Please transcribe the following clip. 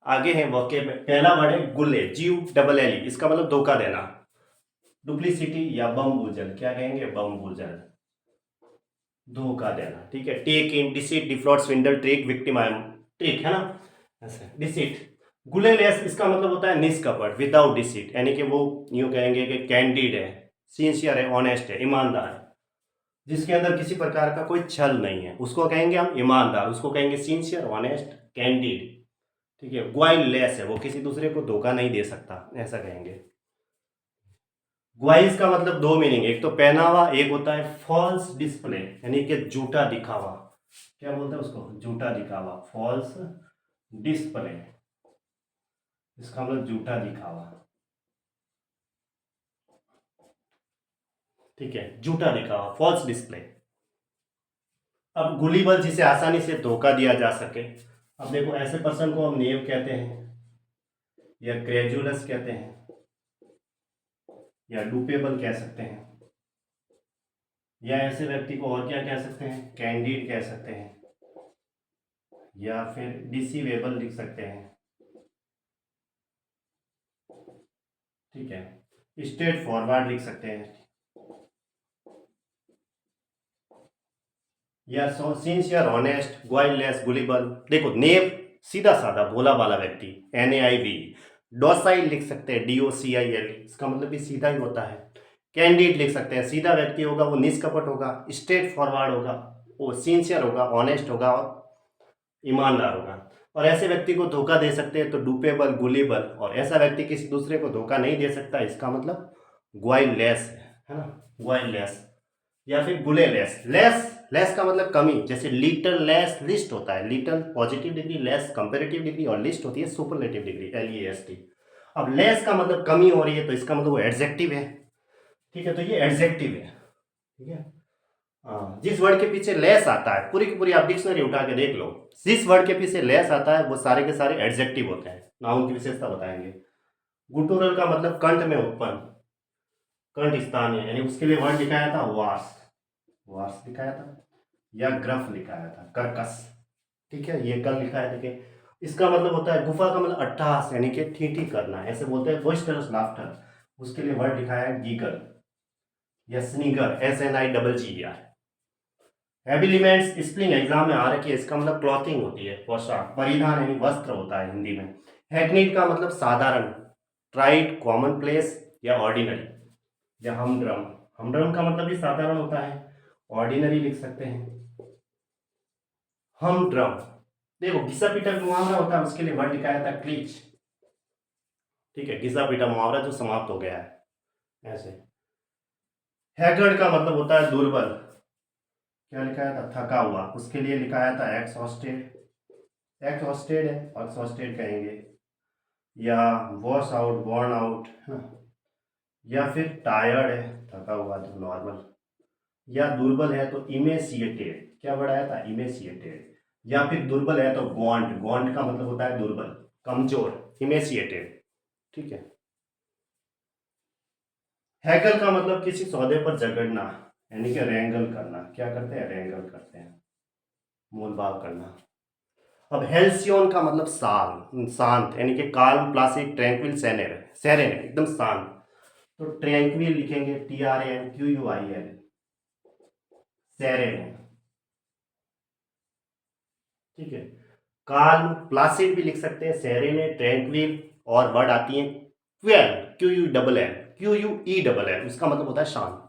आगे है वोके में पहला वर्ड है गुल्ले, GULLE, इसका मतलब धोखा देना। डुप्लीसिटी या बमबुजल, क्या कहेंगे, बमबुजल, धोखा देना। ठीक है, take in, deceit, defraud, swindle, trick, victim, trick, है ना, ऐसे। डिसीट, गुलेलेस, इसका मतलब होता है निष्कपट, विदाउट डिसीट, यानी कि वो यूं कहेंगे कि कैंडिड है, सिंसियर है, ऑनेस्ट है, ईमानदार है, जिसके अंदर किसी प्रकार का कोई छल नहीं है, उसको कहेंगे हम ईमानदार, उसको कहेंगे सिंसियर, ऑनेस्ट, कैंडिड। ठीक है, ग्वाइल लेस है, वो किसी दूसरे को धोखा नहीं दे सकता, ऐसा कहेंगे। ग्वाइस का मतलब दो मीनिंग, एक तो पहनावा, एक होता है फॉल्स डिस्प्ले, यानी कि झूठा दिखावा। क्या बोलते हैं उसको, झूठा दिखावा, फॉल्स डिस्प्ले, इसका मतलब झूठा दिखावा। ठीक है, झूठा दिखावा, फॉल्स डिस्प्ले। अब गुलीबल, जिसे आसानी से धोखा दिया जा सके। अब देखो, ऐसे पर्सन को हम नेव कहते हैं, या क्रेजुलस कहते हैं, या डुपेबल कह सकते हैं, या ऐसे व्यक्ति को और क्या कह सकते हैं, कैंडिड कह सकते हैं, या फिर डिसीवेबल लिख सकते हैं। ठीक है, स्ट्रेट फॉरवर्ड लिख सकते हैं, या सिंसियर, ऑनेस्ट, ग्वाइललेस, गुलिबल। देखो, नेव सीधा साधा भोला भाला व्यक्ति, NAIV। डॉसाइल लिख सकते हैं, DOCIL, इसका मतलब भी सीधा ही होता है। कैंडिड लिख सकते हैं, सीधा व्यक्ति होगा, वो निष्कपट होगा, स्ट्रेट फॉरवर्ड होगा, वो सिंसियर होगा, ऑनेस्ट होगा और ईमानदार होगा। और ऐसे व्यक्ति को धोखा दे सकते हैं तो डुपेबल, गुलिबल। और ऐसा व्यक्ति किसी दूसरे को धोखा नहीं दे सकता, इसका मतलब ग्वाइललेस है ना, ग्वाइललेस। या फिर गुले लेस, लेस का मतलब कमी, जैसे लिटल लेस लिस्ट होता है, little positive degree, less comparative degree, और लिस्ट होती है सुपरलेटिव डिग्री, LEST। अब लेस का मतलब कमी हो रही है तो इसका मतलब वो एडजेक्टिव है। ठीक है, तो ये एडजेक्टिव है। ठीक है, हाँ, जिस वर्ड के पीछे लेस आता है, पूरी की पूरी आप डिक्शनरी उठा के देख लो, जिस वर्ड के पीछे लेस आता है वो सारे के सारे एडजेक्टिव होते हैं, नाउन की विशेषता बताएंगे। गुटुरल का मतलब कंठ में उत्पन्न, कंठ स्थानीय, यानी उसके लिए वर्ड दिखाया था वार्स, वार्स दिखाया था, या ग्रफ लिखाया था, कर्कश। ठीक है, ये कल लिखा है, देखिए। इसका मतलब होता है गुफा का मतलब अट्टहास, यानी कि ठीठी करना, ऐसे बोलते हैं बोइस्टरस लाफ्टर, उसके लिए वर्ड लिखा है गीगल, या स्नीगर, SNIGGER। हैबिलिमेंट्स स्प्लिंग एग्जाम में आ रखी है, इसका मतलब क्लॉथिंग होती है, पोशाक, परिधान यानी वस्त्र होता है हिंदी में। हैकनीड का मतलब साधारण, ट्राइड, कॉमन प्लेस, या ऑर्डिनरी, या हमड्रम। हमड्रम का मतलब भी साधारण होता है, ऑर्डिनरी लिख सकते हैं। हम ड्रम, देखो घिसा पीटा मुहावरा होता है, उसके लिए वर्ड लिखाया था क्लीच। ठीक है, घिसा पीटा मुहावरा जो समाप्त हो गया है, ऐसे। हैगर्ड का मतलब होता है दुर्बल, क्या लिखाया था, थका हुआ, उसके लिए लिखाया था एक्सॉस्टेड, एक्सॉस्टेड है, एक्सॉस्टेड कहेंगे, या वॉश आउट, बॉर्न आउट, या फिर टायर्ड है, थका हुआ, जो नॉर्मल, या दुर्बल है तो इमेसिएटेड, क्या वर्ड आया था, इमेसिएटेड। या फिर दुर्बल है तो गॉन्ट, गॉन्ट का मतलब होता है दुर्बल, कमजोर, इमेसिएटेड। ठीक है, हैगल का मतलब किसी सौदे पर झगड़ना, यानी कि रेंगल करना, क्या करते हैं, रेंगल करते हैं, मोल भाव करना। अब हेल्सियोन का मतलब शांत, यानी कि काल्म, प्लासिड, ट्रैंक्विल, सेरेन, सेरेन एकदम शांत, तो ट्रैंक्विल लिखेंगे, TRANQUIL, सेरेन। ठीक है, काल्म, प्लासिड भी लिख सकते हैं, सेरेन, ट्रैंक्विल, और वर्ड आती है क्वेल, QUELL, QUEELL, उसका मतलब होता है शांत।